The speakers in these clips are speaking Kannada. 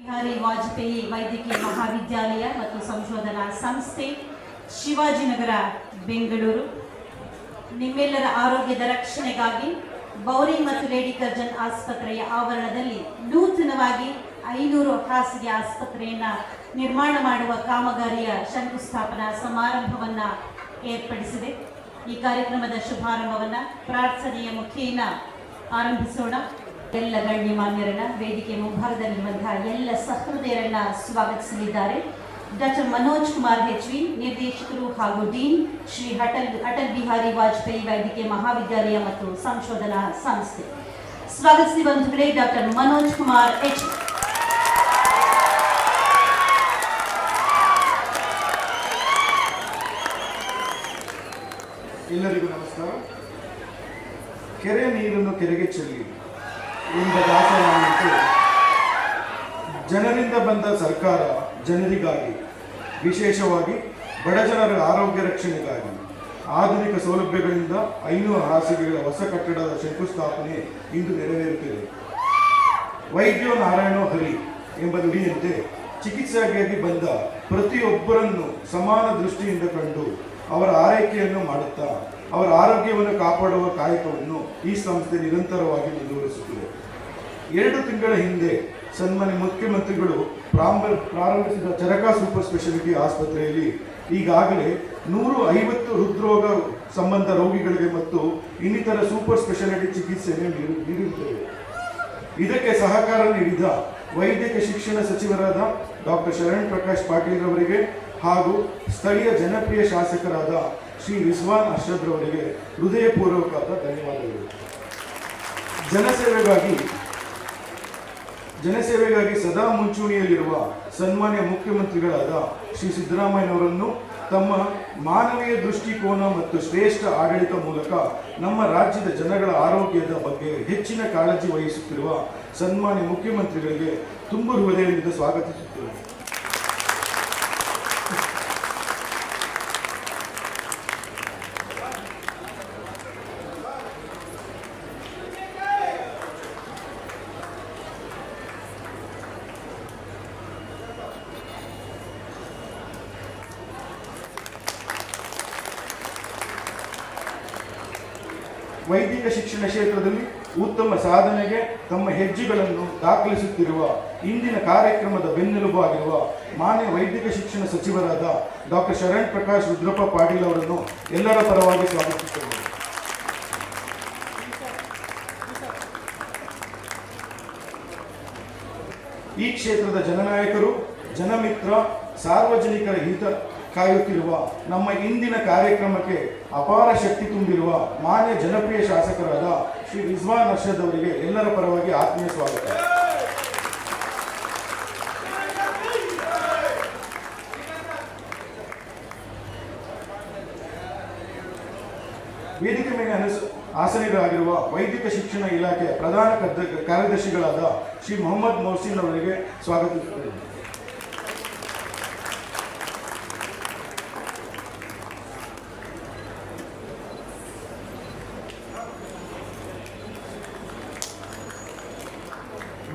ಬಿಹಾರಿ ವಾಜಪೇಯಿ ವೈದ್ಯಕೀಯ ಮಹಾವಿದ್ಯಾಲಯ ಮತ್ತು ಸಂಶೋಧನಾ ಸಂಸ್ಥೆ, ಶಿವಾಜಿನಗರ, ಬೆಂಗಳೂರು. ನಿಮ್ಮೆಲ್ಲರ ಆರೋಗ್ಯದ ರಕ್ಷಣೆಗಾಗಿ ಬೌರಿಂಗ್ ಮತ್ತು ಲೇಡಿ ಕರ್ಜನ್ ಆಸ್ಪತ್ರೆಯ ಆವರಣದಲ್ಲಿ ನೂತನವಾಗಿ 500 ಹಾಸಿಗೆ ಆಸ್ಪತ್ರೆಯನ್ನು ನಿರ್ಮಾಣ ಮಾಡುವ ಕಾಮಗಾರಿಯ ಶಂಕುಸ್ಥಾಪನಾ ಸಮಾರಂಭವನ್ನು ಏರ್ಪಡಿಸಿದೆ. ಈ ಕಾರ್ಯಕ್ರಮದ ಶುಭಾರಂಭವನ್ನು ಪ್ರಾರ್ಥನೆಯ ಮುಖೇನ ಆರಂಭಿಸೋಣ. ಎಲ್ಲ ಗಣ್ಯಮಾನ್ಯರನ್ನ, ವೇದಿಕೆ ಮುಂಭಾಗದಲ್ಲಿರುವಂತಹ ಎಲ್ಲ ಸಹೃದಯರನ್ನ ಸ್ವಾಗತಿಸಲಿದ್ದಾರೆ ಡಾಕ್ಟರ್ ಮನೋಜ್ ಕುಮಾರ್ ಹೆಚ್ವಿ, ನಿರ್ದೇಶಕರು ಹಾಗೂ ಡೀನ್, ಶ್ರೀ ಅಟಲ್ ಬಿಹಾರಿ ವಾಜಪೇಯಿ ವೈದ್ಯಕೀಯ ಮಹಾವಿದ್ಯಾಲಯ ಮತ್ತು ಸಂಶೋಧನಾ ಸಂಸ್ಥೆ. ಸ್ವಾಗತಿಸಿ ಬಂಧುಗಳೇ, ಡಾಕ್ಟರ್ ಮನೋಜ್ ಕುಮಾರ್ ಹೆಚ್ವಿ. ಎಲ್ಲರಿಗೂ ನಮಸ್ಕಾರ. ಕೆರೆ ನೀರನ್ನು ಕೆರೆಗೆ ಚೆಲ್ಲಿ ಎಂಬ ದಾಸವಾಣಿಗೆ ಜನರಿಂದ ಬಂದ ಸರ್ಕಾರ ಜನರಿಗಾಗಿ, ವಿಶೇಷವಾಗಿ ಬಡಜನರ ಆರೋಗ್ಯ ರಕ್ಷಣೆಗಾಗಿ ಆಧುನಿಕ ಸೌಲಭ್ಯಗಳಿಂದ 500 ಹಾಸಿಗೆಗಳ ಹೊಸ ಕಟ್ಟಡದ ಶಂಕುಸ್ಥಾಪನೆ ಇಂದು ನೆರವೇರುತ್ತಿದೆ. ವೈದ್ಯೋ ನಾರಾಯಣೋ ಹರಿ ಎಂಬ ನುಡಿಯಂತೆ ಚಿಕಿತ್ಸೆಗಾಗಿ ಬಂದ ಪ್ರತಿಯೊಬ್ಬರನ್ನು ಸಮಾನ ದೃಷ್ಟಿಯಿಂದ ಕಂಡು ಅವರ ಆರೈಕೆಯನ್ನು ಮಾಡುತ್ತಾ ಅವರ ಆರೋಗ್ಯವನ್ನು ಕಾಪಾಡುವ ಕಾಯಕವನ್ನು ಈ ಸಂಸ್ಥೆ ನಿರಂತರವಾಗಿ ಮುಂದುವರಿಸುತ್ತಿದೆ. 2 ತಿಂಗಳ ಹಿಂದೆ ಸನ್ಮಾನ್ಯ ಮುಖ್ಯಮಂತ್ರಿಗಳು ಪ್ರಾರಂಭಿಸಿದ ಚರಕ ಸೂಪರ್ ಸ್ಪೆಷಾಲಿಟಿ ಆಸ್ಪತ್ರೆಯಲ್ಲಿ ಈಗಾಗಲೇ 150 ಹೃದ್ರೋಗ ಸಂಬಂಧ ರೋಗಿಗಳಿಗೆ ಮತ್ತು ಇನ್ನಿತರ ಸೂಪರ್ ಸ್ಪೆಷಾಲಿಟಿ ಚಿಕಿತ್ಸೆಯನ್ನು ನೀಡುತ್ತೇವೆ. ಇದಕ್ಕೆ ಸಹಕಾರ ನೀಡಿದ ವೈದ್ಯಕೀಯ ಶಿಕ್ಷಣ ಸಚಿವರಾದ ಡಾಕ್ಟರ್ ಶರಣ್ ಪ್ರಕಾಶ್ ಪಾಟೀಲ್ ಅವರಿಗೆ ಹಾಗೂ ಸ್ಥಳೀಯ ಜನಪ್ರಿಯ ಶಾಸಕರಾದ ಶ್ರೀ ರಿಜ್ವಾನ್ ಅರ್ಷದ್ ರವರಿಗೆ ಹೃದಯಪೂರ್ವಕವಾದ ಧನ್ಯವಾದಗಳು. ಜನಸೇವೆಗಾಗಿ ಸದಾ ಮುಂಚೂಣಿಯಲ್ಲಿರುವ ಸನ್ಮಾನ್ಯ ಮುಖ್ಯಮಂತ್ರಿಗಳಾದ ಶ್ರೀ ಸಿದ್ದರಾಮಯ್ಯನವರನ್ನು ತಮ್ಮ ಮಾನವೀಯ ದೃಷ್ಟಿಕೋನ ಮತ್ತು ಶ್ರೇಷ್ಠ ಆಡಳಿತ ಮೂಲಕ ನಮ್ಮ ರಾಜ್ಯದ ಜನಗಳ ಆರೋಗ್ಯದ ಬಗ್ಗೆ ಹೆಚ್ಚಿನ ಕಾಳಜಿ ವಹಿಸುತ್ತಿರುವ ಸನ್ಮಾನ್ಯ ಮುಖ್ಯಮಂತ್ರಿಗಳಿಗೆ ತುಂಬ ಹೃದಯದಿಂದ ಸ್ವಾಗತಿಸುತ್ತೇವೆ. ವೈದ್ಯಕೀಯ ಶಿಕ್ಷಣ ಕ್ಷೇತ್ರದಲ್ಲಿ ಉತ್ತಮ ಸಾಧನೆಗೆ ತಮ್ಮ ಹೆಜ್ಜೆಗಳನ್ನು ದಾಖಲಿಸುತ್ತಿರುವ ಇಂದಿನ ಕಾರ್ಯಕ್ರಮದ ಬೆನ್ನೆಲುಬು ಆಗಿರುವ ಮಾನ್ಯ ವೈದ್ಯಕೀಯ ಶಿಕ್ಷಣ ಸಚಿವರಾದ ಡಾಕ್ಟರ್ ಶರಣ್ ಪ್ರಕಾಶ್ ರುದ್ರಪ್ಪ ಪಾಟೀಲ್ ಅವರನ್ನು ಎಲ್ಲರ ಪರವಾಗಿ ಸ್ವಾಗತಿಸುತ್ತೇವೆ. ಈ ಕ್ಷೇತ್ರದ ಜನನಾಯಕರು, ಜನಮಿತ್ರ, ಸಾರ್ವಜನಿಕರ ಹಿತ ಕಾಯುತ್ತಿರುವ ನಮ್ಮ ಇಂದಿನ ಕಾರ್ಯಕ್ರಮಕ್ಕೆ ಅಪಾರ ಶಕ್ತಿ ತುಂಬಿರುವ ಮಾನ್ಯ ಜನಪ್ರಿಯ ಶಾಸಕರಾದ ಶ್ರೀ ರಿಜ್ವಾನ್ ಅರ್ಷದ್ ಅವರಿಗೆ ಎಲ್ಲರ ಪರವಾಗಿ ಆತ್ಮೀಯ ಸ್ವಾಗತ. ವೇದಿಕೆ ಮೇಲೆ ಆಸನರಾಗಿರುವ ವೈದ್ಯಕೀಯ ಶಿಕ್ಷಣ ಇಲಾಖೆಯ ಪ್ರಧಾನ ಕಾರ್ಯದರ್ಶಿಗಳಾದ ಶ್ರೀ ಮೊಹಮ್ಮದ್ ಮೊಹಸಿನ್ ಅವರಿಗೆ ಸ್ವಾಗತಿಸುತ್ತೇವೆ.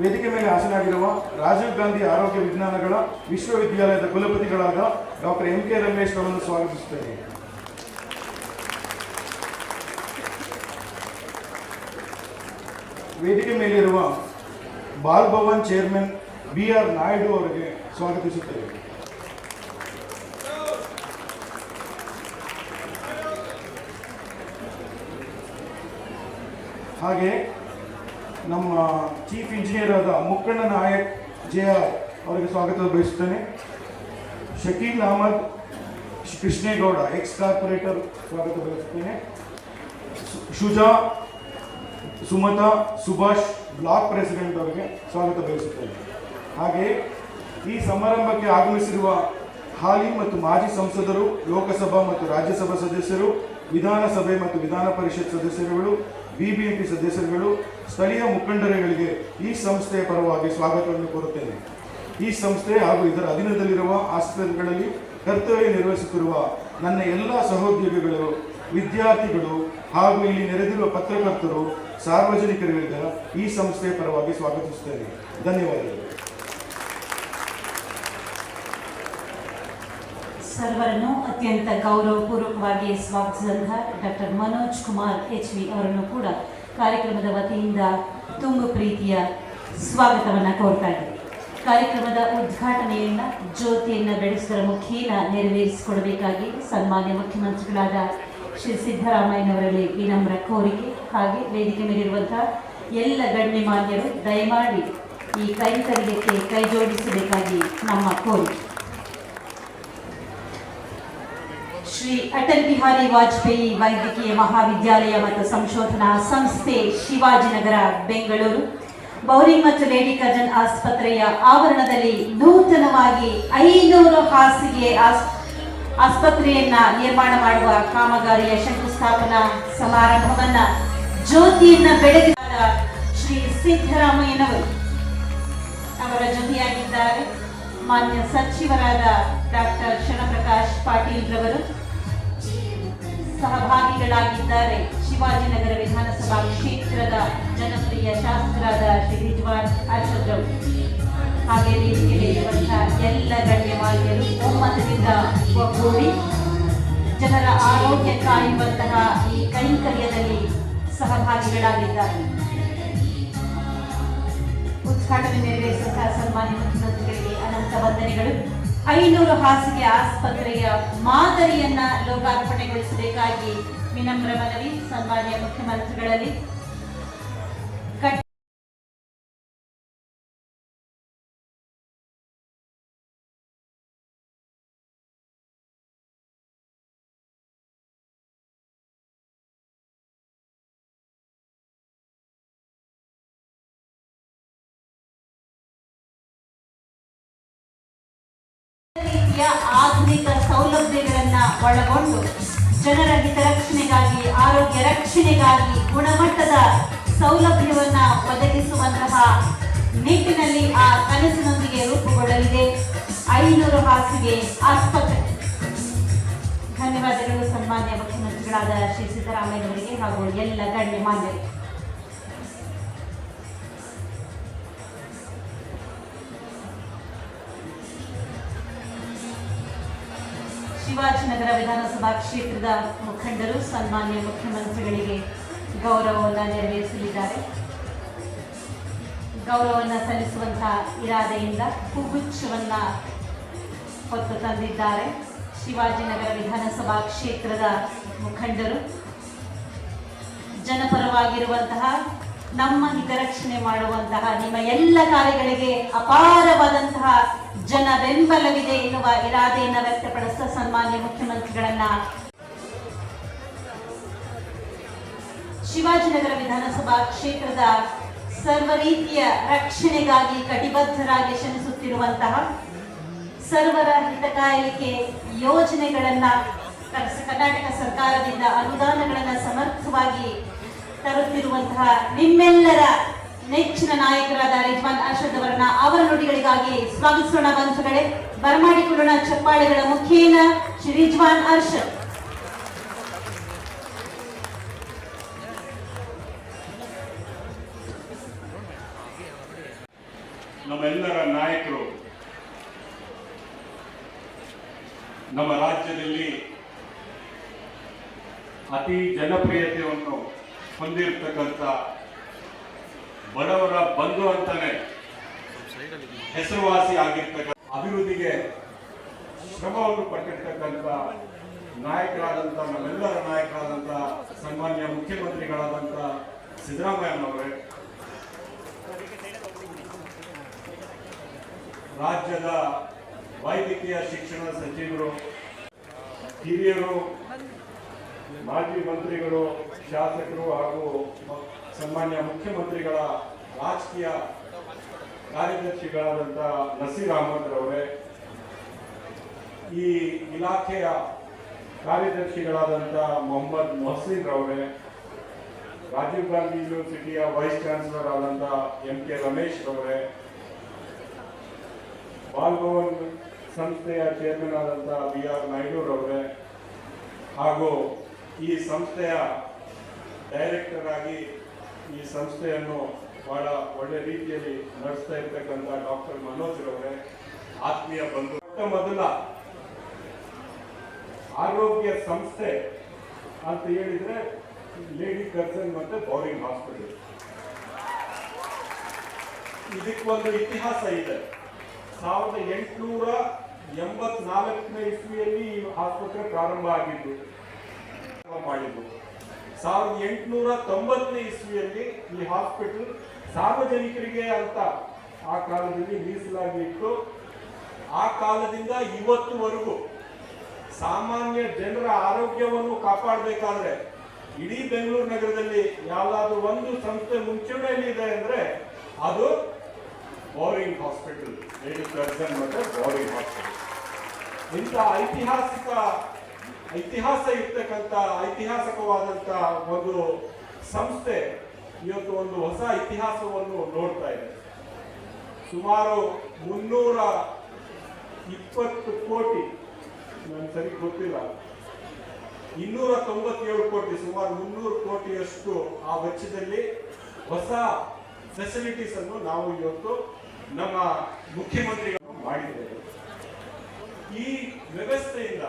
ವೇದಿಕೆ ಮೇಲೆ ಆಸನಾಗಿರುವ ರಾಜೀವ್ ಗಾಂಧಿ ಆರೋಗ್ಯ ವಿಜ್ಞಾನಗಳ ವಿಶ್ವವಿದ್ಯಾಲಯದ ಕುಲಪತಿಗಳಾದ ಡಾಕ್ಟರ್ ಎಂ ಕೆ ರಮೇಶ್ ಅವರನ್ನು ಸ್ವಾಗತಿಸುತ್ತೇನೆ. ವೇದಿಕೆ ಮೇಲಿರುವ ಬಾಲ್ ಭವನ್ ಚೇರ್ಮನ್ BR ನಾಯ್ಡು ಅವರಿಗೆ ಸ್ವಾಗತಿಸುತ್ತೇವೆ. ಹಾಗೆ ನಮ್ಮ ಚೀಫ್ ಇಂಜಿನಿಯರ್ ಆದ ಮುಕ್ಕಣ್ಣ ನಾಯಕ್ JR ಅವರಿಗೆ ಸ್ವಾಗತ ಬಯಸುತ್ತೇನೆ. ಶಕೀಲ್ ಅಹಮದ್ ಕೃಷ್ಣೇಗೌಡ ಎಕ್ಸ್ ಕಾರ್ಪೊರೇಟರ್ ಸ್ವಾಗತ ಬಯಸುತ್ತೇನೆ. ಶುಜಾ ಸುಮತಾ ಸುಭಾಷ್ ಬ್ಲಾಕ್ ಪ್ರೆಸಿಡೆಂಟ್ ಅವರಿಗೆ ಸ್ವಾಗತ ಬಯಸುತ್ತೇನೆ. ಹಾಗೆ ಈ ಸಮಾರಂಭಕ್ಕೆ ಆಗಮಿಸಿರುವ ಹಾಲಿ ಮತ್ತು ಮಾಜಿ ಸಂಸದರು, ಲೋಕಸಭಾ ಮತ್ತು ರಾಜ್ಯಸಭಾ ಸದಸ್ಯರು, ವಿಧಾನಸಭೆ ಮತ್ತು ವಿಧಾನ ಪರಿಷತ್ ಸದಸ್ಯರುಗಳು, BBMP ಸದಸ್ಯರುಗಳು, ಸ್ಥಳೀಯ ಮುಖಂಡರುಗಳಿಗೆ ಈ ಸಂಸ್ಥೆಯ ಪರವಾಗಿ ಸ್ವಾಗತವನ್ನು ಕೋರುತ್ತೇನೆ. ಈ ಸಂಸ್ಥೆ ಹಾಗೂ ಇದರ ಅಧೀನದಲ್ಲಿರುವ ಆಸ್ಪತ್ರೆಗಳಲ್ಲಿ ಕರ್ತವ್ಯ ನಿರ್ವಹಿಸುತ್ತಿರುವ ನನ್ನ ಎಲ್ಲ ಸಹೋದ್ಯೋಗಿಗಳು, ವಿದ್ಯಾರ್ಥಿಗಳು ಹಾಗೂ ಇಲ್ಲಿ ನೆರೆದಿರುವ ಪತ್ರಕರ್ತರು, ಸಾರ್ವಜನಿಕರಿಗೆ ಈ ಸಂಸ್ಥೆಯ ಪರವಾಗಿ ಸ್ವಾಗತಿಸುತ್ತೇನೆ. ಧನ್ಯವಾದಗಳು. ಸರ್ವರನ್ನು ಅತ್ಯಂತ ಗೌರವಪೂರ್ವಕವಾಗಿ ಸ್ವಾಗತಿಸಿದಂತಹ ಡಾಕ್ಟರ್ ಮನೋಜ್ ಕುಮಾರ್ HV ಅವರನ್ನು ಕೂಡ ಕಾರ್ಯಕ್ರಮದ ವತಿಯಿಂದ ತುಂಬ ಪ್ರೀತಿಯ ಸ್ವಾಗತವನ್ನು ಕೋರ್ತಾ ಇದ್ದಾರೆ. ಕಾರ್ಯಕ್ರಮದ ಉದ್ಘಾಟನೆಯನ್ನು ಜ್ಯೋತಿಯನ್ನು ಬೆಳೆಸುವುದರ ಮುಖೇನ ನೆರವೇರಿಸಿಕೊಡಬೇಕಾಗಿ ಸನ್ಮಾನ್ಯ ಮುಖ್ಯಮಂತ್ರಿಗಳಾದ ಶ್ರೀ ಸಿದ್ದರಾಮಯ್ಯನವರಲ್ಲಿ ವಿನಮ್ರ ಕೋರಿಕೆ. ಹಾಗೆ ವೇದಿಕೆ ಮೇಲಿರುವಂತಹ ಎಲ್ಲ ಗಣ್ಯಮಾನ್ಯರು ದಯಮಾಡಿ ಈ ಕೈಂಕರ್ಯಕ್ಕೆ ಕೈ ಜೋಡಿಸಬೇಕಾಗಿ ನಮ್ಮ ಕೋರಿಕೆ. ಶ್ರೀ ಅಟಲ್ ಬಿಹಾರಿ ವಾಜಪೇಯಿ ವೈದ್ಯಕೀಯ ಮಹಾವಿದ್ಯಾಲಯ ಮತ್ತು ಸಂಶೋಧನಾ ಸಂಸ್ಥೆ ಶಿವಾಜಿನಗರ ಬೆಂಗಳೂರು ಬೌರಿಂಗ್ ಮತ್ತು ಲೇಡಿ ಕರ್ಜನ್ ಆಸ್ಪತ್ರೆಯ ಆವರಣದಲ್ಲಿ ನೂತನವಾಗಿ 500 ಹಾಸಿಗೆ ಆಸ್ಪತ್ರೆಯನ್ನ ನಿರ್ಮಾಣ ಮಾಡುವ ಕಾಮಗಾರಿಯ ಶಂಕುಸ್ಥಾಪನಾ ಸಮಾರಂಭವನ್ನ ಜ್ಯೋತಿಯನ್ನ ಬೆಳಗಿದ ಶ್ರೀ ಸಿದ್ದರಾಮಯ್ಯನವರು ಅವರ ಜೊತೆಯಾಗಿದ್ದಾರೆ ಮಾನ್ಯ ಸಚಿವರಾದ ಡಾಕ್ಟರ್ ಶರಣಪ್ರಕಾಶ್ ಪಾಟೀಲ್ ರವರು ಸಹಭಾಗಿಗಳಾಗಿದ್ದಾರೆ. ಶಿವಾಜಿನಗರ ವಿಧಾನಸಭಾ ಕ್ಷೇತ್ರದ ಜನಪ್ರಿಯ ಶಾಸಕರಾದ ಶ್ರೀ ರಿಜ್ವಾನ್ ಅರ್ಷದ್ ರವರು ಹಾಗೆ ವೇದಿಕೆಯಲ್ಲಿರುವಂತಹ ಎಲ್ಲ ಗಣ್ಯಮಾನ್ಯರು ಒಮ್ಮತದಿಂದ ಒಗ್ಗೂಡಿ ಜನರ ಆರೋಗ್ಯ ಕಾಯುವಂತಹ ಈ ಕೈಂಕರ್ಯದಲ್ಲಿ ಸಹಭಾಗಿಗಳಾಗಿದ್ದಾರೆ. ಉದ್ಘಾಟನೆ ನೆರವೇರಿಸಿದಂತಹ ಸನ್ಮಾನ್ಯ ಮುಖ್ಯಮಂತ್ರಿಗಳಿಗೆ ಅನಂತ ವಂದನೆಗಳು. 500 ಹಾಸಿಗೆ ಆಸ್ಪತ್ರೆಯ ಮಾದರಿಯನ್ನ ಲೋಕಾರ್ಪಣೆಗೊಳಿಸಬೇಕಾಗಿ ವಿನಮ್ರ ಮನವಿ ಸನ್ಮಾನ್ಯ ಮುಖ್ಯಮಂತ್ರಿಗಳಲ್ಲಿ. ರೀತಿಯ ಆಧುನಿಕ ಸೌಲಭ್ಯಗಳನ್ನ ಒಳಗೊಂಡು ಜನರ ಹಿತರಕ್ಷಣೆಗಾಗಿ ಆರೋಗ್ಯ ರಕ್ಷಣೆಗಾಗಿ ಗುಣಮಟ್ಟದ ಸೌಲಭ್ಯವನ್ನ ಒದಗಿಸುವಂತಹ ನಿಟ್ಟಿನಲ್ಲಿ ಆ ಕನಸಿನೊಂದಿಗೆ ರೂಪುಗೊಳ್ಳಲಿದೆ 500 ಹಾಸಿಗೆ ಆಸ್ಪತ್ರೆ. ಧನ್ಯವಾದಗಳು ಸನ್ಮಾನ್ಯ ಮುಖ್ಯಮಂತ್ರಿಗಳಾದ ಶ್ರೀ ಸಿದ್ದರಾಮಯ್ಯನವರಿಗೆ ಹಾಗೂ ಎಲ್ಲ ಗಣ್ಯಮಾನ್ಯರು. ಶಿವಾಜಿನಗರ ವಿಧಾನಸಭಾ ಕ್ಷೇತ್ರದ ಮುಖಂಡರು ಸನ್ಮಾನ್ಯ ಮುಖ್ಯಮಂತ್ರಿಗಳಿಗೆ ಗೌರವವನ್ನು ನೆರವೇರಿಸಲಿದ್ದಾರೆ. ಗೌರವವನ್ನು ಸಲ್ಲಿಸುವಂತಹ ಇರಾದೆಯಿಂದ ಹೂಗುಚ್ಛವನ್ನ ಹೊತ್ತು ತಂದಿದ್ದಾರೆ. ಶಿವಾಜಿನಗರ ವಿಧಾನಸಭಾ ಕ್ಷೇತ್ರದ ಮುಖಂಡರು ಜನಪರವಾಗಿರುವಂತಹ ನಮ್ಮ ಹಿತರಕ್ಷಣೆ ಮಾಡುವಂತಹ ನಿಮ್ಮ ಎಲ್ಲ ಕಾರ್ಯಗಳಿಗೆ ಅಪಾರವಾದಂತಹ ಜನ ಬೆಂಬಲವಿದೆ ಎನ್ನುವ ಇರಾದೆಯನ್ನು ವ್ಯಕ್ತಪಡಿಸಿದ ಸನ್ಮಾನ್ಯ ಮುಖ್ಯಮಂತ್ರಿಗಳನ್ನ ಶಿವಾಜಿನಗರ ವಿಧಾನಸಭಾ ಕ್ಷೇತ್ರದ ಸರ್ವ ರೀತಿಯ ರಕ್ಷಣೆಗಾಗಿ ಕಟಿಬದ್ಧರಾಗಿ ಶ್ರಮಿಸುತ್ತಿರುವಂತಹ ಸರ್ವರ ಹಿತ ಕಾಯಲಿಕೆ ಯೋಜನೆಗಳನ್ನ ಕರ್ನಾಟಕ ಸರ್ಕಾರದಿಂದ ಅನುದಾನಗಳನ್ನು ಸಮರ್ಥವಾಗಿ ತರುತ್ತಿರುವಂತಹ ನಿಮ್ಮೆಲ್ಲರ ನೆಚ್ಚಿನ ನಾಯಕರಾದ ರಿಜ್ವಾನ್ ಅರ್ಷದ್ ಅವರನ್ನ ಅವರ ನುಡಿಗಳಿಗಾಗಿ ಸ್ವಾಗತಿಸೋಣ. ಬಂಧುಗಳೇ, ಬರಮಾಡಿಕೊಳ್ಳೋಣ ಚಪ್ಪಾಳೆಗಳ ಮುಖೇನ ಶ್ರೀ ರಿಜ್ವಾನ್ ಅರ್ಷದ್. ನಮ್ಮೆಲ್ಲರ ನಾಯಕರು ನಮ್ಮ ರಾಜ್ಯದಲ್ಲಿ ಅತಿ ಜನಪ್ರಿಯತೆಯನ್ನು ಹೊಂದಿರತಕ್ಕಂಥ ಬಡವರ ಬಂಧು ಅಂತಾನೆ ಹೆಸರುವಾಸಿ ಆಗಿರ್ತಕ್ಕಂಥ ಅಭಿವೃದ್ಧಿಗೆ ಶ್ರಮವನ್ನು ಪಟ್ಟಿರ್ತಕ್ಕಂಥ ನಾಯಕರಾದಂಥ ನಮ್ಮೆಲ್ಲರ ನಾಯಕರಾದಂಥ ಸನ್ಮಾನ್ಯ ಮುಖ್ಯಮಂತ್ರಿಗಳಾದಂಥ ಸಿದ್ದರಾಮಯ್ಯನವರೇ, ರಾಜ್ಯದ ವೈದ್ಯಕೀಯ ಶಿಕ್ಷಣ ಸಚಿವರು, ಹಿರಿಯರು, ಮಾಜಿ ಮಂತ್ರಿಗಳು, ಶಾಸಕರು ಹಾಗೂ ಸನ್ಮಾನ್ಯ ಮುಖ್ಯಮಂತ್ರಿಗಳ ರಾಜಕೀಯ ಕಾರ್ಯದರ್ಶಿಗಳಾದಂಥ ನಸೀರ್ ಅಹಮದ್ ರವರೇ, ಈ ಇಲಾಖೆಯ ಕಾರ್ಯದರ್ಶಿಗಳಾದಂಥ ಮೊಹಮ್ಮದ್ ಮೊಹಸಿನ್ ರವರೇ, ರಾಜೀವ್ ಗಾಂಧಿ ಯೂನಿವರ್ಸಿಟಿಯ ವೈಸ್ ಚಾನ್ಸಲರ್ ಆದಂಥ MK ರಮೇಶ್ ರವರೇ, ಬಾಲ್ಭವನ್ ಸಂಸ್ಥೆಯ ಚೇರ್ಮನ್ ಆದಂಥ BR ನಾಯ್ಡು ರವರೇ ಹಾಗೂ ಈ ಸಂಸ್ಥೆಯ ಡೈರೆಕ್ಟರ್ ಆಗಿ ಈ ಸಂಸ್ಥೆಯನ್ನು ಬಹಳ ಒಳ್ಳೆ ರೀತಿಯಲ್ಲಿ ನಡೆಸ್ತಾ ಇರ್ತಕ್ಕಂಥ ಡಾಕ್ಟರ್ ಮನೋಜ್ ರವರೇ, ಆತ್ಮೀಯ ಬಂಧು, ಮೊದಲ ಆರೋಗ್ಯ ಸಂಸ್ಥೆ ಅಂತ ಹೇಳಿದ್ರೆ ಲೇಡಿ ಕರ್ಸನ್ ಮತ್ತೆ ಬೌರಿಂಗ್ ಹಾಸ್ಪಿಟಲ್. ಇದಕ್ಕೊಂದು ಇತಿಹಾಸ ಇದೆ. 1884ನೇ ಇಸ್ವಿಯಲ್ಲಿ ಈ ಆಸ್ಪತ್ರೆ ಪ್ರಾರಂಭ ಆಗಿದ್ದು ಮಾಡಿದ್ದು. 1890ನೇ ಇಸ್ವಿಯಲ್ಲಿ ಈ ಹಾಸ್ಪಿಟಲ್ ಸಾರ್ವಜನಿಕರಿಗೆ ಅಂತ ಆ ಕಾಲದಲ್ಲಿ ಮೀಸಲಾಗಿ ಇಟ್ಟು ಆ ಕಾಲದಿಂದ ಇವತ್ತುವರೆಗೂ ಸಾಮಾನ್ಯ ಜನರ ಆರೋಗ್ಯವನ್ನು ಕಾಪಾಡಬೇಕಾದ್ರೆ ಇಡೀ ಬೆಂಗಳೂರು ನಗರದಲ್ಲಿ ಯಾವುದಾದ್ರೂ ಒಂದು ಸಂಸ್ಥೆ ಮುಂಚೂಣಿಯಲ್ಲಿ ಇದೆ ಅಂದ್ರೆ ಅದು ಬೌರಿಂಗ್ ಹಾಸ್ಪಿಟಲ್, ಲೇಡಿ ಕರ್ಸನ್ ಮತ್ತೆ ಬೌರಿಂಗ್ ಹಾಸ್ಪಿಟಲ್. ಇಂಥ ಇತಿಹಾಸ ಇರ್ತಕ್ಕಂಥ ಐತಿಹಾಸಿಕವಾದಂಥ ಒಂದು ಸಂಸ್ಥೆ ಇವತ್ತು ಒಂದು ಹೊಸ ಇತಿಹಾಸವನ್ನು ನೋಡ್ತಾ ಇದೆ. ಸುಮಾರು 320 ಕೋಟಿ, ನನಗೆ ಸರಿ ಗೊತ್ತಿಲ್ಲ, 297 ಕೋಟಿ, ಸುಮಾರು 300 ಕೋಟಿಯಷ್ಟು ಆ ವೆಚ್ಚದಲ್ಲಿ ಹೊಸ ಫೆಸಿಲಿಟೀಸ್ ಅನ್ನು ನಾವು ಇವತ್ತು ನಮ್ಮ ಮುಖ್ಯಮಂತ್ರಿಗಳು ಮಾಡಿದ್ದೇವೆ. ಈ ವ್ಯವಸ್ಥೆಯಿಂದ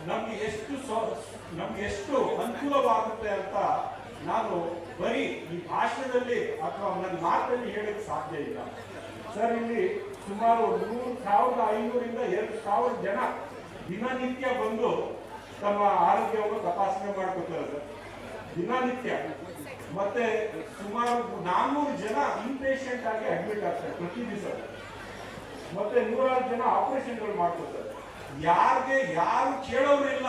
ನಮ್ಗೆ ಎಷ್ಟು ಅನುಕೂಲವಾಗುತ್ತೆ ಅಂತ ನಾನು ಬರೀ ಈ ಭಾಷಣದಲ್ಲಿ ಅಥವಾ ನನ್ನ ಮಾತಲ್ಲಿ ಹೇಳಕ್ಕೆ ಸಾಧ್ಯ ಇಲ್ಲ ಸರ್. ಇಲ್ಲಿ ಸುಮಾರು 1,500ರಿಂದ 2,000 ಜನ ದಿನನಿತ್ಯ ಬಂದು ತಮ್ಮ ಆರೋಗ್ಯವನ್ನು ತಪಾಸಣೆ ಮಾಡ್ಕೊತಾರೆ ಸರ್, ದಿನನಿತ್ಯ. ಮತ್ತೆ ಸುಮಾರು 400 ಜನ ಇನ್ಪೇಷಂಟ್ ಆಗಿ ಅಡ್ಮಿಟ್ ಆಗ್ತಾರೆ ಪ್ರತಿ ದಿವಸ. ಮತ್ತೆ 106 ಜನ ಆಪರೇಷನ್ಗಳು ಮಾಡ್ಕೊತಾರೆ. ಯಾರು ಕೇಳೋರಿಲ್ಲ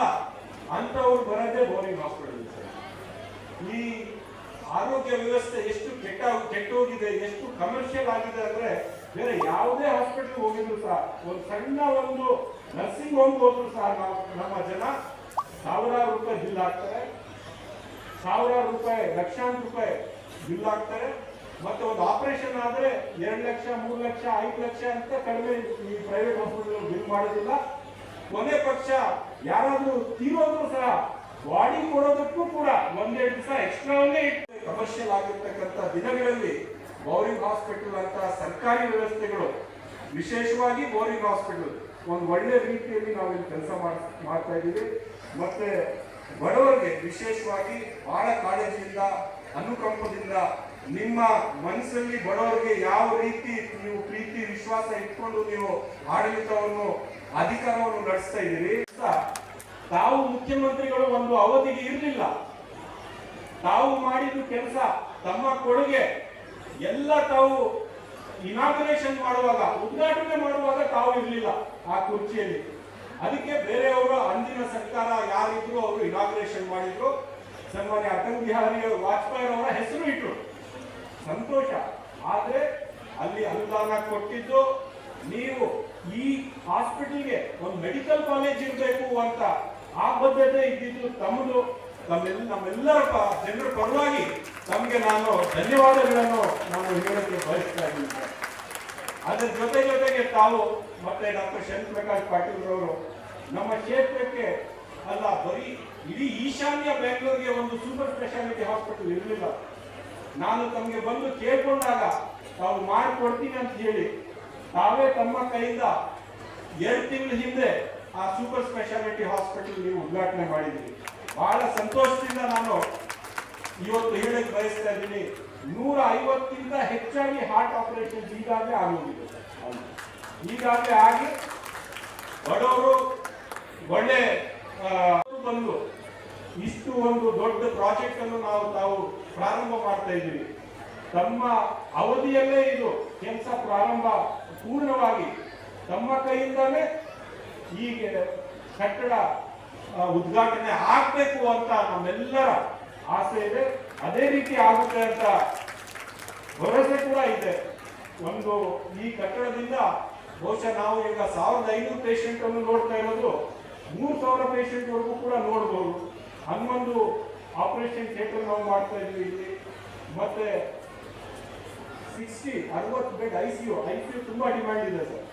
ಅಂತವ್ರು ಬರೋದೇ ಬೌರಿಂಗ್ ಹಾಸ್ಪಿಟಲ್. ಈ ಆರೋಗ್ಯ ವ್ಯವಸ್ಥೆ ಎಷ್ಟು ಕೆಟ್ಟೋಗಿದೆ, ಎಷ್ಟು ಕಮರ್ಷಿಯಲ್ ಆಗಿದೆ ಅಂದ್ರೆ ಬೇರೆ ಯಾವುದೇ ಹಾಸ್ಪಿಟಲ್ ಹೋಗಿದ್ರು ಸಹ, ಒಂದು ಸಣ್ಣ ಒಂದು ನರ್ಸಿಂಗ್ ಹೋಮ್ ಹೋದ್ರು ಸಹ ನಮ್ಮ ಜನ ಸಾವಿರಾರು ರೂಪಾಯಿ ಬಿಲ್ ಹಾಕ್ತಾರೆ, ಸಾವಿರಾರು ರೂಪಾಯಿ, ಲಕ್ಷಾಂತರ ರೂಪಾಯಿ ಬಿಲ್ ಹಾಕ್ತಾರೆ. ಮತ್ತೆ ಒಂದು ಆಪರೇಷನ್ ಆದ್ರೆ 2 ಲಕ್ಷ, 3 ಲಕ್ಷ, 5 ಲಕ್ಷ ಅಂತ ಕಡಿಮೆ ಈ ಪ್ರೈವೇಟ್ ಹಾಸ್ಪಿಟಲ್ ಬಿಲ್ ಮಾಡೋದಿಲ್ಲ. ಕೊನೆ ಪಕ್ಷ ಯಾರಾದ್ರೂ ತೀರೋದ್ರು ಸಹ ಬಾಡಿ ಕೊಡೋದಕ್ಕೂ ಕೂಡ 1-2 ದಿವಸ ಎಕ್ಸ್ಟ್ರಾವನ್ನೇ ಇಟ್ಟು ಕಮರ್ಷಿಯಲ್ ಆಗಿರ್ತಕ್ಕಂಥ ದಿನಗಳಲ್ಲಿ ಬೌರಿಂಗ್ ಹಾಸ್ಪಿಟಲ್ ಅಂತ ಸರ್ಕಾರಿ ವ್ಯವಸ್ಥೆಗಳು, ವಿಶೇಷವಾಗಿ ಬೌರಿಂಗ್ ಹಾಸ್ಪಿಟಲ್ ಒಂದು ಒಳ್ಳೆ ರೀತಿಯಲ್ಲಿ ನಾವು ಇಲ್ಲಿ ಕೆಲಸ ಮಾಡ್ತಾ ಇದ್ದೀವಿ. ಮತ್ತೆ ಬಡವರಿಗೆ ವಿಶೇಷವಾಗಿ ಬಹಳ ಕಾಳಜಿಯಿಂದ, ಅನುಕಂಪದಿಂದ, ನಿಮ್ಮ ಮನಸ್ಸಲ್ಲಿ ಬಡವರಿಗೆ ಯಾವ ರೀತಿ ನೀವು ಪ್ರೀತಿ ವಿಶ್ವಾಸ ಇಟ್ಕೊಂಡು ನೀವು ಆಡಳಿತವನ್ನು, ಅಧಿಕಾರವನ್ನು ನಡೆಸ್ತಾ ಇದ್ದೀರಿ. ತಾವು ಮುಖ್ಯಮಂತ್ರಿಗಳು ಒಂದು ಅವಧಿಗೆ ಇರಲಿಲ್ಲ, ತಾವು ಮಾಡಿದ ಕೆಲಸ, ತಮ್ಮ ಕೊಡುಗೆ ಎಲ್ಲ ತಾವು ಇನಾಗ್ರೇಷನ್ ಮಾಡುವಾಗ, ಉದ್ಘಾಟನೆ ಮಾಡುವಾಗ ತಾವು ಇರಲಿಲ್ಲ ಆ ಕುರ್ಚಿಯಲ್ಲಿ. ಅದಕ್ಕೆ ಬೇರೆಯವರು, ಅಂದಿನ ಸರ್ಕಾರ ಯಾರಿದ್ರು ಅವರು ಇನಾಗ್ರೇಷನ್ ಮಾಡಿದ್ರು. ಸನ್ಮಾನ್ಯ ಅಟಲ್ ಬಿಹಾರಿ ವಾಜಪೇಯಿ ಅವರ ಹೆಸರು ಇಟ್ರು, ಸಂತೋಷ. ಆದ್ರೆ ಅಲ್ಲಿ ಅನುದಾನ ಕೊಟ್ಟಿದ್ದು ನೀವು ಈ ಹಾಸ್ಪಿಟಲ್ಗೆ ಒಂದು ಮೆಡಿಕಲ್ ಕಾಲೇಜ್ ಇರಬೇಕು ಅಂತ ಆ ಬದ್ಧತೆ ಇದ್ದಿದ್ದು ತಮ್ಮದು. ನಮ್ಮೆಲ್ಲರ ಜನರ ಪರವಾಗಿ ತಮಗೆ ನಾನು ಧನ್ಯವಾದಗಳನ್ನು ಹೇಳಕ್ಕೆ ಬಯಸ್ತಾ ಇದ್ದೀನಿ. ಅದರ ಜೊತೆಗೆ ತಾವು ಮತ್ತೆ ಡಾಕ್ಟರ್ ಶರಣ್ಪ್ರಕಾಶ್ ಪಾಟೀಲ್ ಅವರು ನಮ್ಮ ಕ್ಷೇತ್ರಕ್ಕೆ ಅಲ್ಲ, ಬರೀ ಇಡೀ ಈಶಾನ್ಯ ಬೆಂಗಳೂರಿಗೆ ಒಂದು ಸೂಪರ್ ಸ್ಪೆಷಾಲಿಟಿ ಹಾಸ್ಪಿಟಲ್ ಇರಲಿಲ್ಲ. ನಾನು ತಮಗೆ ಬಂದು ಕೇಳ್ಕೊಂಡಾಗ ತಾವು ಮಾಡಿಕೊಡ್ತೀನಿ ಅಂತ ಹೇಳಿ ತಾವೇ ತಮ್ಮ ಕೈಯಿಂದ 2 ತಿಂಗಳ ಹಿಂದೆ ಆ ಸೂಪರ್ ಸ್ಪೆಷಾಲಿಟಿ ಹಾಸ್ಪಿಟಲ್ ನೀವು ಉದ್ಘಾಟನೆ ಮಾಡಿದ್ದೀರಿ. ಬಹಳ ಸಂತೋಷದಿಂದ ನಾನು ಇವತ್ತು ಹೇಳಕ್ಕೆ ಬಯಸ್ತಾ ಇದ್ದೀನಿ. 150ಕ್ಕಿಂತ ಹೆಚ್ಚಾಗಿ ಹಾರ್ಟ್ ಆಪರೇಷನ್ ಈಗಾಗಲೇ ಆಗೋಗಿದೆ. ಈಗಾಗಲೇ ಆಗಿ ಬಡವರು ಒಳ್ಳೆ ಬಂದು ಇಷ್ಟು ಒಂದು ದೊಡ್ಡ ಪ್ರಾಜೆಕ್ಟ್ ಅನ್ನು ತಾವು ಪ್ರಾರಂಭ ಮಾಡ್ತಾ ಇದ್ದೀವಿ. ತಮ್ಮ ಅವಧಿಯಲ್ಲೇ ಇದು ಕೆಲಸ ಪೂರ್ಣವಾಗಿ ತಮ್ಮ ಕೈಯಿಂದಾನೇ ಈ ಕಟ್ಟಡ ಉದ್ಘಾಟನೆ ಆಗ್ಬೇಕು ಅಂತ ನಮ್ಮೆಲ್ಲರ ಆಸೆ ಇದೆ. ಅದೇ ರೀತಿ ಆಗುತ್ತೆ ಅಂತ ಭರವಸೆ ಕೂಡ ಇದೆ. ಒಂದು ಈ ಕಟ್ಟಡದಿಂದ ಬಹುಶಃ ನಾವು ಈಗ 1500 ಪೇಷಂಟ್ ಅನ್ನು ನೋಡ್ತಾ ಇರೋದು 3000 ಪೇಷಂಟ್ ವರೆಗೂ ಕೂಡ ನೋಡ್ಬೋದು. ಹನ್ನೊಂದು ಆಪರೇಷನ್ ಥಿಯೇಟರ್ ನಾವು ಮಾಡ್ತಾ ಇದ್ವಿ ಇಲ್ಲಿ. ಮತ್ತೆ 60 ಬೆಡ್ ಐಸಿಯು ತುಂಬಾ ಡಿಮ್ಯಾಂಡ್ ಇದೆ sir.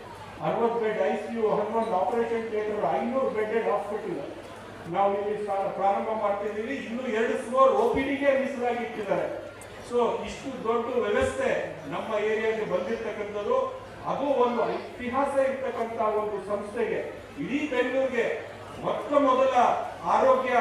60 bed ICU, 11 operation theatre, 500 bedded hospital ನಾವು ಇಲ್ಲಿ ಪ್ರಾರಂಭ ಮಾಡ್ತಿದ್ದೀವಿ. ಇನ್ನು 2 ಫ್ಲೋರ್ OPDಗೆ ಮೀಸಲಾಗಿ ಇಟ್ಟಿದ್ದಾರೆ. ಸೊ ಇಷ್ಟು ದೊಡ್ಡ ವ್ಯವಸ್ಥೆ ನಮ್ಮ ಏರಿಯಾಗೆ ಬಂದಿರತಕ್ಕಂಥದ್ದು, ಅದು ಒಂದು ಇತಿಹಾಸ ಇರ್ತಕ್ಕಂಥ ಒಂದು ಸಂಸ್ಥೆಗೆ, ಇಡೀ ಬೆಂಗಳೂರಿಗೆ ಮೊಟ್ಟ ಮೊದಲ ಆರೋಗ್ಯ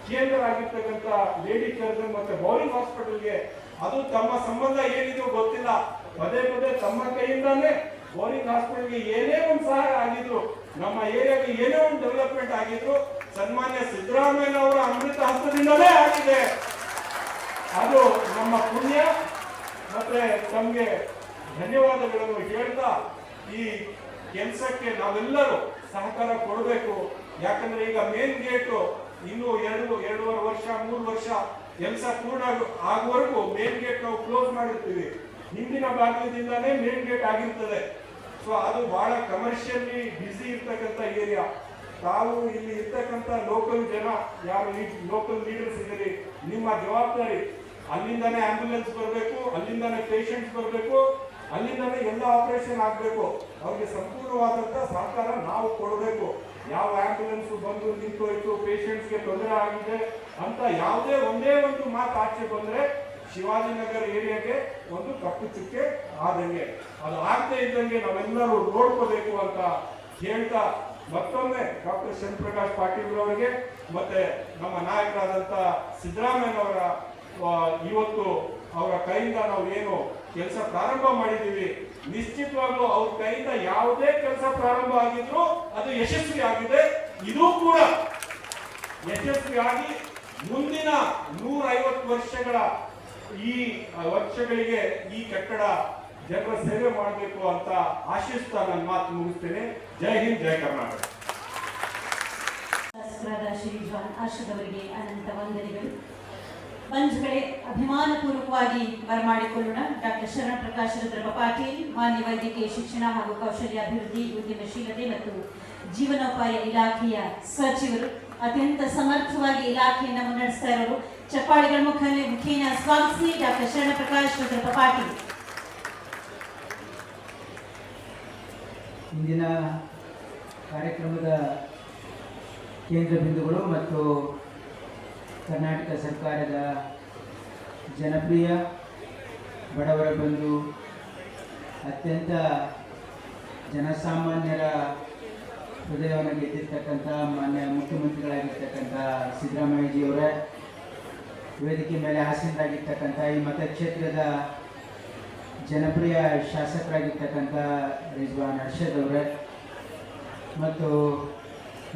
ಕೇಂದ್ರ ಆಗಿರ್ತಕ್ಕಂಥ ಲೇಡಿ ಸರ್ಜನ್ ಮತ್ತೆ ಬೌರಿಂಗ್ ಹಾಸ್ಪಿಟಲ್ಗೆ ಅದು ತಮ್ಮ ಸಂಬಂಧ ಏನಿದೆಯೋ ಗೊತ್ತಿಲ್ಲ, ಪದೇ ಪದೇ ತಮ್ಮ ಕೈಯಿಂದಾನೇ ಬೌರಿಂಗ್ ಹಾಸ್ಪಿಟಲ್ಗೆ ಏನೇ ಒಂದು ಸಹಾಯ ಆಗಿದ್ರು, ನಮ್ಮ ಏರಿಯಾಗೆ ಏನೇ ಒಂದು ಡೆವಲಪ್ಮೆಂಟ್ ಆಗಿದ್ರು ಸನ್ಮಾನ್ಯ ಸಿದ್ದರಾಮಯ್ಯ ಅವರ ಅಮೃತ ಹಸ್ತದಿಂದಲೇ ಆಗಿದೆ. ಅದು ನಮ್ಮ ಪುಣ್ಯ. ಮತ್ತೆ ತಮಗೆ ಧನ್ಯವಾದಗಳನ್ನು ಹೇಳ್ತಾ ಈ ಕೆಲಸಕ್ಕೆ ನಾವೆಲ್ಲರೂ ಸಹಕಾರ ಕೊಡಬೇಕು. ಯಾಕಂದ್ರೆ ಈಗ ಮೇನ್ ಗೇಟ್ ಇನ್ನು 2.5 ವರ್ಷ 3 ವರ್ಷ ಕೆಲಸ ಪೂರ್ಣ ಆಗುವವರೆಗೂ ಮೇನ್ ಗೇಟ್ ನಾವು ಕ್ಲೋಸ್ ಮಾಡಿರ್ತೀವಿ. ಹಿಂದಿನ ಭಾಗದಿಂದಾನೇ ಮೇನ್ ಗೇಟ್ ಆಗಿರ್ತದೆ. ಸೊ ಅದು ಬಹಳ ಕಮರ್ಷಿಯಲಿ ಬ್ಯುಸಿ ಇರ್ತಕ್ಕಂಥ ಏರಿಯಾ. ತಾವು ಇಲ್ಲಿ ಇರ್ತಕ್ಕಂಥ ಲೋಕಲ್ ಜನ ಯಾರು ಲೋಕಲ್ ಲೀಡರ್ಸ್ ಇದ್ದೀರಿ, ನಿಮ್ಮ ಜವಾಬ್ದಾರಿ ಅಲ್ಲಿಂದಾನೇ ಆಂಬ್ಯುಲೆನ್ಸ್ ಬರಬೇಕು, ಅಲ್ಲಿಂದಾನೇ ಪೇಷಂಟ್ಸ್ ಬರಬೇಕು, ಅಲ್ಲಿಂದಾನೇ ಎಲ್ಲ ಆಪರೇಷನ್ ಆಗಬೇಕು. ಅವ್ರಿಗೆ ಸಂಪೂರ್ಣವಾದಂಥ ಸಹಕಾರ ನಾವು ಕೊಡಬೇಕು. ಯಾವ ಆಂಬ್ಯುಲೆನ್ಸ್ ಬಂದು ನಿಂತೋಯ್ತು, ಪೇಷಂಟ್ಸ್ಗೆ ತೊಂದರೆ ಆಗಿದೆ ಅಂತ ಯಾವುದೇ ಒಂದೇ ಒಂದು ಮಾತು ಆಚೆ ಬಂದ್ರೆ ಶಿವಾಜಿನಗರ ಏರಿಯಾಗೆ ಒಂದು ಕಪ್ಪು ಚುಕ್ಕೆ ಆದಂಗೆ, ಅದು ಆಗದೆ ಇದ್ದಂಗೆ ನಾವೆಲ್ಲರೂ ನೋಡ್ಕೋಬೇಕು ಅಂತ ಹೇಳ್ತಾ ಮತ್ತೊಮ್ಮೆ ಡಾಕ್ಟರ್ ಶಿವಪ್ರಕಾಶ್ ಪಾಟೀಲ್ ಅವರಿಗೆ ಮತ್ತೆ ನಮ್ಮ ನಾಯಕರಾದಂಥ ಸಿದ್ದರಾಮಯ್ಯನವರ ಇವತ್ತು ಅವರ ಕೈಯಿಂದ ನಾವು ಏನು ಕೆಲಸ ಪ್ರಾರಂಭ ಮಾಡಿದ್ದೀವಿ, ನಿಶ್ಚಿತವಾಗ್ಲೂ ಅವ್ರ ಕೈಯಿಂದ ಯಾವುದೇ ಕೆಲಸ ಪ್ರಾರಂಭ ಆಗಿದ್ರು ಅದು ಯಶಸ್ವಿ ಆಗಿದೆ. ಇದು ಕೂಡ ಯಶಸ್ವಿಯಾಗಿ ಮುಂದಿನ 150 ವರ್ಷಗಳ ಈ ವರ್ಷಗಳಿಗೆ ಈ ಕಟ್ಟಡ ಜನರ ಸೇವೆ ಮಾಡಬೇಕು ಅಂತ ಆಶಿಸ್ತಾ ನನ್ನ ಮಾತು ಮುಗಿಸ್ತೇನೆ. ಜೈ ಹಿಂದ್, ಜೈ ಕರ್ನಾಟಕ. ಶಾಸಕರಾದ ಶ್ರೀ ಜಾನ್ ಆರ್ಷದ್ ಅವರಿಗೆ ಅನಂತ ವಂದನೆಗಳು. ಬಂಧುಗಳೇ, ಅಭಿಮಾನಪೂರ್ವಕವಾಗಿ ಬರಮಾಡಿಕೊಳ್ಳೋಣ ಡಾಕ್ಟರ್ ಶರಣ ಪ್ರಕಾಶ್ ರುದ್ರಪ್ಪ ಪಾಟೀಲ್, ಮಾನ್ಯ ವೈದ್ಯಕೀಯ ಶಿಕ್ಷಣ ಹಾಗೂ ಕೌಶಲ್ಯಾಭಿವೃದ್ಧಿ, ಉದ್ಯಮಶೀಲತೆ ಮತ್ತು ಜೀವನೋಪಾಯ ಇಲಾಖೆಯ ಸಚಿವರು, ಅತ್ಯಂತ ಸಮರ್ಥವಾಗಿ ಇಲಾಖೆಯನ್ನು ಮುನ್ನಡೆಸ್ತಾ ಇರೋರು. ಚಪ್ಪಾಳಿಗಳ ಮುಖೇನ ಸ್ವಾಗತಿಸಿ ಡಾಕ್ಟರ್ ಶರಣ ಪ್ರಕಾಶ್ ರುದ್ರಪ್ಪ ಪಾಟೀಲ್. ಇಂದಿನ ಕಾರ್ಯಕ್ರಮದ ಕೇಂದ್ರ ಬಿಂದುಗಳು ಮತ್ತು ಕರ್ನಾಟಕ ಸರ್ಕಾರದ ಜನಪ್ರಿಯ ಬಡವರ ಬಂಧು, ಅತ್ಯಂತ ಜನಸಾಮಾನ್ಯರ ಹೃದಯವನ್ನು ಗೆದ್ದಿರ್ತಕ್ಕಂಥ ಮಾನ್ಯ ಮುಖ್ಯಮಂತ್ರಿಗಳಾಗಿರ್ತಕ್ಕಂಥ ಸಿದ್ದರಾಮಯ್ಯಜಿಯವರೇ, ವೇದಿಕೆ ಮೇಲೆ ಆಸೀನರಾಗಿರ್ತಕ್ಕಂಥ ಈ ಮತಕ್ಷೇತ್ರದ ಜನಪ್ರಿಯ ಶಾಸಕರಾಗಿರ್ತಕ್ಕಂಥ ರಿಜ್ವಾನ್ ಅರ್ಷದ್ ಅವರೇ, ಮತ್ತು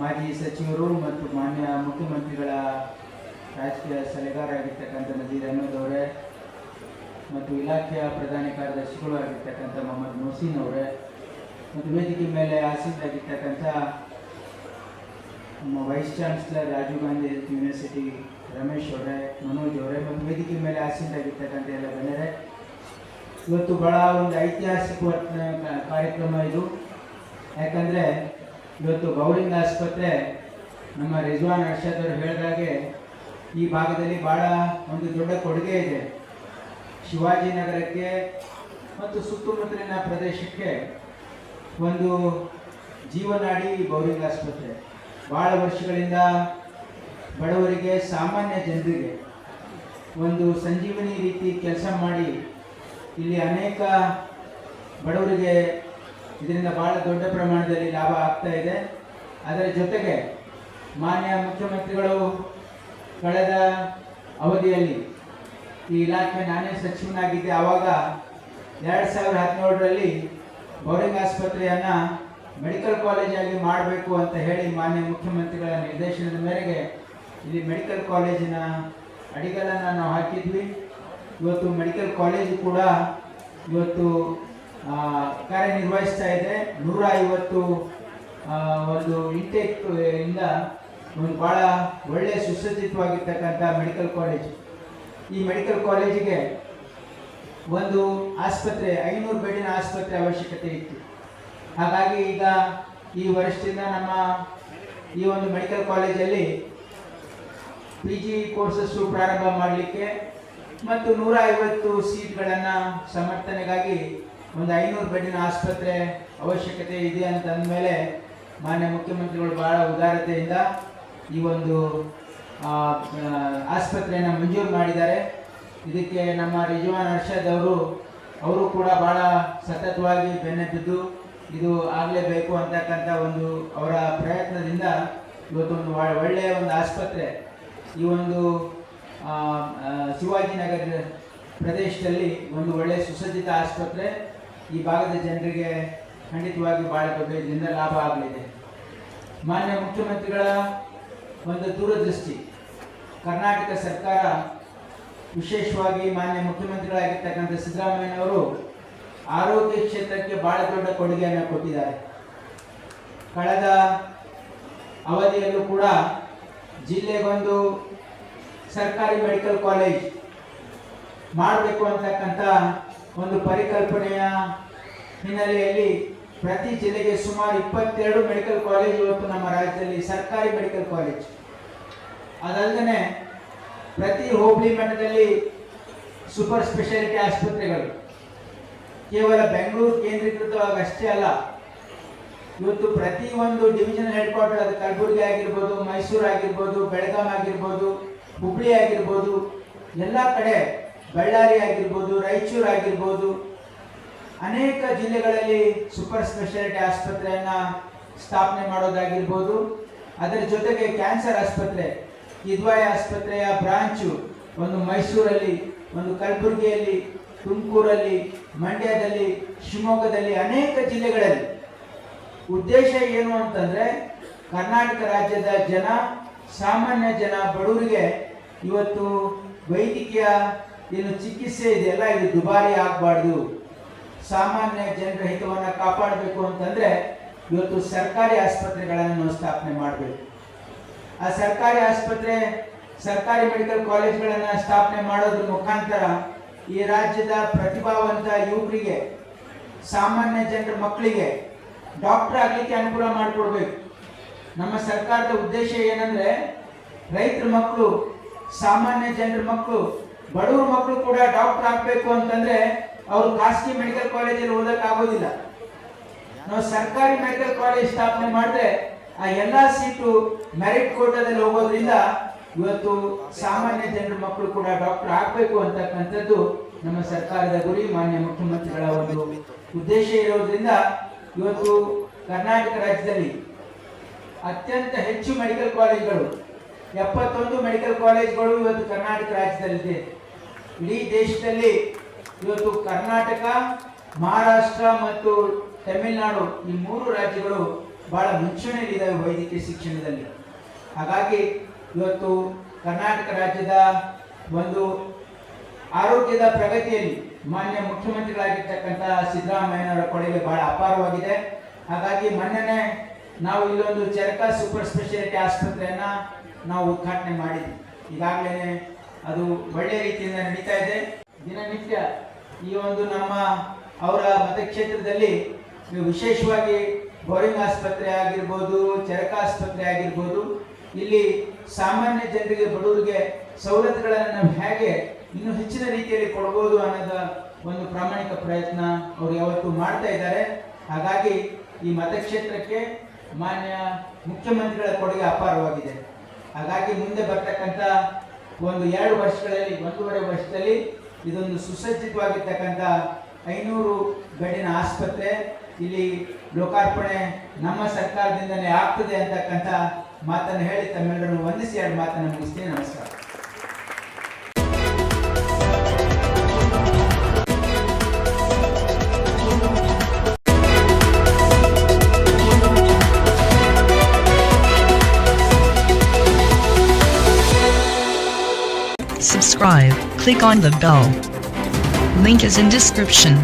ಮಾಜಿ ಸಚಿವರು ಮತ್ತು ಮಾನ್ಯ ಮುಖ್ಯಮಂತ್ರಿಗಳ ರಾಜಕೀಯ ಸಲಹೆಗಾರರಾಗಿರ್ತಕ್ಕಂಥ ನಜೀರ್ ಅಹಮದ್ ಅವರೇ, ಮತ್ತು ಇಲಾಖೆಯ ಪ್ರಧಾನ ಕಾರ್ಯದರ್ಶಿಗಳು ಆಗಿರ್ತಕ್ಕಂಥ ಮೊಹಮ್ಮದ್ ಮೊಹಸಿನ್ ಅವರೇ, ಮತ್ತು ವೇದಿಕೆ ಮೇಲೆ ಆಸೀನರಾಗಿರ್ತಕ್ಕಂಥ ನಮ್ಮ vice chancellor Rajiv Gandhi university Ramesh ಅವರೇ, ಮನೋಜ್ ಅವರೇ, ಮತ್ತು ವೇದಿಕೆ ಮೇಲೆ ಆಸೀನರಾಗಿರ್ತಕ್ಕಂಥ ಎಲ್ಲ ಗಣ್ಯರೇ, ಇವತ್ತು ಬಹಳ ಒಂದು ಐತಿಹಾಸಿಕ ಕಾರ್ಯಕ್ರಮ ಇದು. ಯಾಕಂದರೆ ಇವತ್ತು ಬೌರಿಂಗ್ ಆಸ್ಪತ್ರೆ ನಮ್ಮ ರಿಜ್ವಾನ್ ಅರ್ಷದ್ ಅವರು ಹೇಳಿದಾಗೆ ಈ ಭಾಗದಲ್ಲಿ ಭಾಳ ಒಂದು ದೊಡ್ಡ ಕೊಡುಗೆ ಇದೆ. ಶಿವಾಜಿನಗರಕ್ಕೆ ಮತ್ತು ಸುತ್ತಮುತ್ತಲಿನ ಪ್ರದೇಶಕ್ಕೆ ಒಂದು ಜೀವನಾಡಿ ಬೌರಿಂಗ್ ಆಸ್ಪತ್ರೆ. ಭಾಳ ವರ್ಷಗಳಿಂದ ಬಡವರಿಗೆ, ಸಾಮಾನ್ಯ ಜನರಿಗೆ ಒಂದು ಸಂಜೀವನಿ ರೀತಿ ಕೆಲಸ ಮಾಡಿ ಇಲ್ಲಿ ಅನೇಕ ಬಡವರಿಗೆ ಇದರಿಂದ ಭಾಳ ದೊಡ್ಡ ಪ್ರಮಾಣದಲ್ಲಿ ಲಾಭ ಆಗ್ತಾ ಇದೆ. ಅದರ ಜೊತೆಗೆ ಮಾನ್ಯ ಮುಖ್ಯಮಂತ್ರಿಗಳು ಕಳೆದ ಅವಧಿಯಲ್ಲಿ ಈ ಇಲಾಖೆ ನಾನೇ ಸಚಿವನಾಗಿದ್ದೆ. ಆವಾಗ 2017ರಲ್ಲಿ ಬೌರಿಂಗ್ ಆಸ್ಪತ್ರೆಯನ್ನು ಮೆಡಿಕಲ್ ಕಾಲೇಜಾಗಿ ಮಾಡಬೇಕು ಅಂತ ಹೇಳಿ ಮಾನ್ಯ ಮುಖ್ಯಮಂತ್ರಿಗಳ ನಿರ್ದೇಶನದ ಮೇರೆಗೆ ಇಲ್ಲಿ ಮೆಡಿಕಲ್ ಕಾಲೇಜಿನ ಅಡಿಗಲನ್ನು ನಾವು ಹಾಕಿದ್ವಿ. ಇವತ್ತು ಮೆಡಿಕಲ್ ಕಾಲೇಜು ಕೂಡ ಇವತ್ತು ಕಾರ್ಯನಿರ್ವಹಿಸ್ತಾ ಇದೆ. 150 ಒಂದು ಇಂಟೇಕ್ ಇಂದ ಒಂದು ಭಾಳ ಒಳ್ಳೆಯ ಸುಸಜ್ಜಿತವಾಗಿರ್ತಕ್ಕಂಥ ಮೆಡಿಕಲ್ ಕಾಲೇಜು. ಈ ಮೆಡಿಕಲ್ ಕಾಲೇಜಿಗೆ ಒಂದು ಆಸ್ಪತ್ರೆ 500 ಬೆಡ್ಡಿನ ಆಸ್ಪತ್ರೆ ಅವಶ್ಯಕತೆ ಇತ್ತು. ಹಾಗಾಗಿ ಈಗ ಈ ವರ್ಷದಿಂದ ನಮ್ಮ ಈ ಒಂದು ಮೆಡಿಕಲ್ ಕಾಲೇಜಲ್ಲಿ PG ಕೋರ್ಸಸ್ಸು ಪ್ರಾರಂಭ ಮಾಡಲಿಕ್ಕೆ ಮತ್ತು 150 ಸೀಟ್ಗಳನ್ನು ಸಮರ್ಥನೆಗಾಗಿ ಒಂದು 500 ಬೆಡ್ಡಿನ ಆಸ್ಪತ್ರೆ ಅವಶ್ಯಕತೆ ಇದೆ ಅಂತ ಅಂದಮೇಲೆ ಮಾನ್ಯ ಮುಖ್ಯಮಂತ್ರಿಗಳು ಭಾಳ ಉದಾರತೆಯಿಂದ ಈ ಒಂದು ಆಸ್ಪತ್ರೆಯನ್ನು ಮಂಜೂರು ಮಾಡಿದ್ದಾರೆ. ಇದಕ್ಕೆ ನಮ್ಮ ರಿಜ್ವಾನ್ ಅರ್ಷದ್ ಅವರು ಕೂಡ ಭಾಳ ಸತತವಾಗಿ ಬೆನ್ನೆಬಿದ್ದು ಇದು ಆಗಲೇಬೇಕು ಅಂತಕ್ಕಂಥ ಒಂದು ಅವರ ಪ್ರಯತ್ನದಿಂದ ಇವತ್ತೊಂದು ಒಳ್ಳೆಯ ಒಂದು ಆಸ್ಪತ್ರೆ ಈ ಒಂದು ಶಿವಾಜಿನಗರ ಪ್ರದೇಶದಲ್ಲಿ ಒಂದು ಒಳ್ಳೆಯ ಸುಸಜ್ಜಿತ ಆಸ್ಪತ್ರೆ ಈ ಭಾಗದ ಜನರಿಗೆ ಖಂಡಿತವಾಗಿ ಭಾಳ ದೊಡ್ಡ ಇದರಿಂದ ಲಾಭ ಆಗಲಿದೆ. ಮಾನ್ಯ ಮುಖ್ಯಮಂತ್ರಿಗಳ ಒಂದು ದೂರದೃಷ್ಟಿ, ಕರ್ನಾಟಕ ಸರ್ಕಾರ ವಿಶೇಷವಾಗಿ ಮಾನ್ಯ ಮುಖ್ಯಮಂತ್ರಿಗಳಾಗಿರ್ತಕ್ಕಂಥ ಸಿದ್ದರಾಮಯ್ಯನವರು ಆರೋಗ್ಯ ಕ್ಷೇತ್ರಕ್ಕೆ ಬಹಳ ದೊಡ್ಡ ಕೊಡುಗೆಯನ್ನು ಕೊಟ್ಟಿದ್ದಾರೆ. ಕಳೆದ ಅವಧಿಯಲ್ಲೂ ಕೂಡ ಜಿಲ್ಲೆಗೊಂದು ಸರ್ಕಾರಿ ಮೆಡಿಕಲ್ ಕಾಲೇಜ್ ಮಾಡಬೇಕು ಅಂತಕ್ಕಂಥ ಒಂದು ಪರಿಕಲ್ಪನೆಯ ಹಿನ್ನೆಲೆಯಲ್ಲಿ ಪ್ರತಿ ಜಿಲ್ಲೆಗೆ ಸುಮಾರು 22 ಮೆಡಿಕಲ್ ಕಾಲೇಜ್ ಇವತ್ತು ನಮ್ಮ ರಾಜ್ಯದಲ್ಲಿ ಸರ್ಕಾರಿ ಮೆಡಿಕಲ್ ಕಾಲೇಜ್. ಅದಲ್ಲದೆ ಪ್ರತಿ ಹೋಬಳಿ ಮಟ್ಟದಲ್ಲಿ ಸೂಪರ್ ಸ್ಪೆಷಾಲಿಟಿ ಆಸ್ಪತ್ರೆಗಳು ಕೇವಲ ಬೆಂಗಳೂರು ಕೇಂದ್ರೀಕೃತವಾಗಿ ಅಷ್ಟೇ ಅಲ್ಲ, ಇವತ್ತು ಪ್ರತಿ ಒಂದು ಡಿವಿಷನಲ್ ಹೆಡ್ ಕ್ವಾರ್ಟರ್, ಅದು ಕಲಬುರಗಿ ಆಗಿರ್ಬೋದು, ಮೈಸೂರು ಆಗಿರ್ಬೋದು, ಬೆಳಗಾಂ ಆಗಿರ್ಬೋದು, ಹುಬ್ಳಿ ಆಗಿರ್ಬೋದು, ಎಲ್ಲ ಕಡೆ ಬಳ್ಳಾರಿ ಆಗಿರ್ಬೋದು, ರಾಯಚೂರು ಆಗಿರ್ಬೋದು, ಅನೇಕ ಜಿಲ್ಲೆಗಳಲ್ಲಿ ಸೂಪರ್ ಸ್ಪೆಷಾಲಿಟಿ ಆಸ್ಪತ್ರೆಯನ್ನು ಸ್ಥಾಪನೆ ಮಾಡೋದಾಗಿರ್ಬೋದು. ಅದರ ಜೊತೆಗೆ ಕ್ಯಾನ್ಸರ್ ಆಸ್ಪತ್ರೆ, ಕಿದ್ವಾಯಿ ಆಸ್ಪತ್ರೆಯ ಬ್ರಾಂಚು ಒಂದು ಮೈಸೂರಲ್ಲಿ, ಒಂದು ಕಲಬುರಗಿಯಲ್ಲಿ, ತುಮಕೂರಲ್ಲಿ, ಮಂಡ್ಯದಲ್ಲಿ, ಶಿವಮೊಗ್ಗದಲ್ಲಿ, ಅನೇಕ ಜಿಲ್ಲೆಗಳಲ್ಲಿ. ಉದ್ದೇಶ ಏನು ಅಂತಂದರೆ ಕರ್ನಾಟಕ ರಾಜ್ಯದ ಜನ, ಸಾಮಾನ್ಯ ಜನ, ಬಡವರಿಗೆ ಇವತ್ತು ವೈದ್ಯಕೀಯ ಏನು ಚಿಕಿತ್ಸೆ ಇದೆಯಲ್ಲ ಇದು ದುಬಾರಿ ಆಗಬಾರ್ದು, ಸಾಮಾನ್ಯ ಜನರ ಹಿತವನ್ನು ಕಾಪಾಡಬೇಕು ಅಂತಂದರೆ ಇವತ್ತು ಸರ್ಕಾರಿ ಆಸ್ಪತ್ರೆಗಳನ್ನು ನಾವು ಸ್ಥಾಪನೆ ಮಾಡಬೇಕು. ಆ ಸರ್ಕಾರಿ ಆಸ್ಪತ್ರೆ, ಸರ್ಕಾರಿ ಮೆಡಿಕಲ್ ಕಾಲೇಜ್ಗಳನ್ನು ಸ್ಥಾಪನೆ ಮಾಡೋದ್ರ ಮುಖಾಂತರ ಈ ರಾಜ್ಯದ ಪ್ರತಿಭಾವಂತ ಯುವಕರಿಗೆ, ಸಾಮಾನ್ಯ ಜನರ ಮಕ್ಕಳಿಗೆ ಡಾಕ್ಟರ್ ಆಗಲಿಕ್ಕೆ ಅನುಕೂಲ ಮಾಡಿಕೊಡ್ಬೇಕು. ನಮ್ಮ ಸರ್ಕಾರದ ಉದ್ದೇಶ ಏನಂದರೆ ರೈತರ ಮಕ್ಕಳು, ಸಾಮಾನ್ಯ ಜನರ ಮಕ್ಕಳು, ಬಡವರ ಮಕ್ಕಳು ಕೂಡ ಡಾಕ್ಟರ್ ಆಗಬೇಕು ಅಂತಂದರೆ ಅವರು ಖಾಸಗಿ ಮೆಡಿಕಲ್ ಕಾಲೇಜಲ್ಲಿ ಓದೋಕ್ಕಾಗೋದಿಲ್ಲ. ನಾವು ಸರ್ಕಾರಿ ಮೆಡಿಕಲ್ ಕಾಲೇಜ್ ಸ್ಥಾಪನೆ ಮಾಡಿದ್ರೆ ಆ ಎಲ್ಲ ಸೀಟು ಮೆರಿಟ್ ಕೋಟಾದಲ್ಲಿ ಹೋಗೋದ್ರಿಂದ ಇವತ್ತು ಸಾಮಾನ್ಯ ಜನರ ಮಕ್ಕಳು ಕೂಡ ಡಾಕ್ಟರ್ ಆಗಬೇಕು ಅಂತಕ್ಕಂಥದ್ದು ನಮ್ಮ ಸರ್ಕಾರದ ಗುರಿ, ಮಾನ್ಯ ಮುಖ್ಯಮಂತ್ರಿಗಳ ಒಂದು ಉದ್ದೇಶ ಇರೋದ್ರಿಂದ ಇವತ್ತು ಕರ್ನಾಟಕ ರಾಜ್ಯದಲ್ಲಿ ಅತ್ಯಂತ ಹೆಚ್ಚು ಮೆಡಿಕಲ್ ಕಾಲೇಜ್ಗಳು, 71 ಮೆಡಿಕಲ್ ಕಾಲೇಜ್ಗಳು ಇವತ್ತು ಕರ್ನಾಟಕ ರಾಜ್ಯದಲ್ಲಿದೆ. ಇಡೀ ದೇಶದಲ್ಲಿ ಇವತ್ತು ಕರ್ನಾಟಕ, ಮಹಾರಾಷ್ಟ್ರ ಮತ್ತು ತಮಿಳುನಾಡು ಈ 3 ರಾಜ್ಯಗಳು ಬಹಳ ಮುಂಚೂಣಿಯಲ್ಲಿದ್ದಾವೆ ವೈದ್ಯಕೀಯ ಶಿಕ್ಷಣದಲ್ಲಿ. ಹಾಗಾಗಿ ಇವತ್ತು ಕರ್ನಾಟಕ ರಾಜ್ಯದ ಒಂದು ಆರೋಗ್ಯದ ಪ್ರಗತಿಯಲ್ಲಿ ಮಾನ್ಯ ಮುಖ್ಯಮಂತ್ರಿಗಳಾಗಿರ್ತಕ್ಕಂಥ ಸಿದ್ದರಾಮಯ್ಯನವರ ಕೊಡುಗೆ ಬಹಳ ಅಪಾರವಾಗಿದೆ. ಹಾಗಾಗಿ ಮೊನ್ನೆ ನಾವು ಇಲ್ಲೊಂದು ಚರಕ ಸೂಪರ್ ಸ್ಪೆಷಾಲಿಟಿ ಆಸ್ಪತ್ರೆಯನ್ನು ನಾವು ಉದ್ಘಾಟನೆ ಮಾಡಿದ್ವಿ. ಈಗಾಗಲೇ ಅದು ಒಳ್ಳೆಯ ರೀತಿಯಿಂದ ನಡೀತಾ ಇದೆ. ದಿನನಿತ್ಯ ಈ ಒಂದು ನಮ್ಮ ಅವರ ಮತಕ್ಷೇತ್ರದಲ್ಲಿ ವಿಶೇಷವಾಗಿ ಬೋರಿಂಗ್ ಆಸ್ಪತ್ರೆ ಆಗಿರ್ಬೋದು, ಚರಕ ಆಸ್ಪತ್ರೆ ಆಗಿರ್ಬೋದು, ಇಲ್ಲಿ ಸಾಮಾನ್ಯ ಜನರಿಗೆ, ಬಡವರಿಗೆ ಸವಲತ್ತುಗಳನ್ನು ನಾವು ಹೇಗೆ ಇನ್ನೂ ಹೆಚ್ಚಿನ ರೀತಿಯಲ್ಲಿ ಕೊಡ್ಬೋದು ಅನ್ನೋದ ಒಂದು ಪ್ರಾಮಾಣಿಕ ಪ್ರಯತ್ನ ಅವರು ಯಾವತ್ತೂ ಮಾಡ್ತಾ ಇದ್ದಾರೆ. ಹಾಗಾಗಿ ಈ ಮತಕ್ಷೇತ್ರಕ್ಕೆ ಮಾನ್ಯ ಮುಖ್ಯಮಂತ್ರಿಗಳ ಕೊಡುಗೆ ಅಪಾರವಾಗಿದೆ. ಹಾಗಾಗಿ ಮುಂದೆ ಬರ್ತಕ್ಕಂಥ ಒಂದು 2 ವರ್ಷಗಳಲ್ಲಿ, 1.5 ವರ್ಷದಲ್ಲಿ ಇದೊಂದು ಸುಸಜ್ಜಿತವಾಗಿರ್ತಕ್ಕಂಥ 500 ಬೆಡ್ಡಿನ ಆಸ್ಪತ್ರೆ ಇಲ್ಲಿ ಲೋಕಾರ್ಪಣೆ ನಮ್ಮ ಸರ್ಕಾರದಿಂದಲೇ ಆಗ್ತದೆ ಅಂತಕ್ಕಂಥ ಮಾತನ್ನು ಹೇಳಿ ತಮ್ಮೆಲ್ಲರನ್ನು ವಂದಿಸಿ 2 ಮಾತನ್ನು ಮುಗಿಸ್ತೀನಿ. ನಮಸ್ಕಾರ. Subscribe, click on the bell. Link is in description.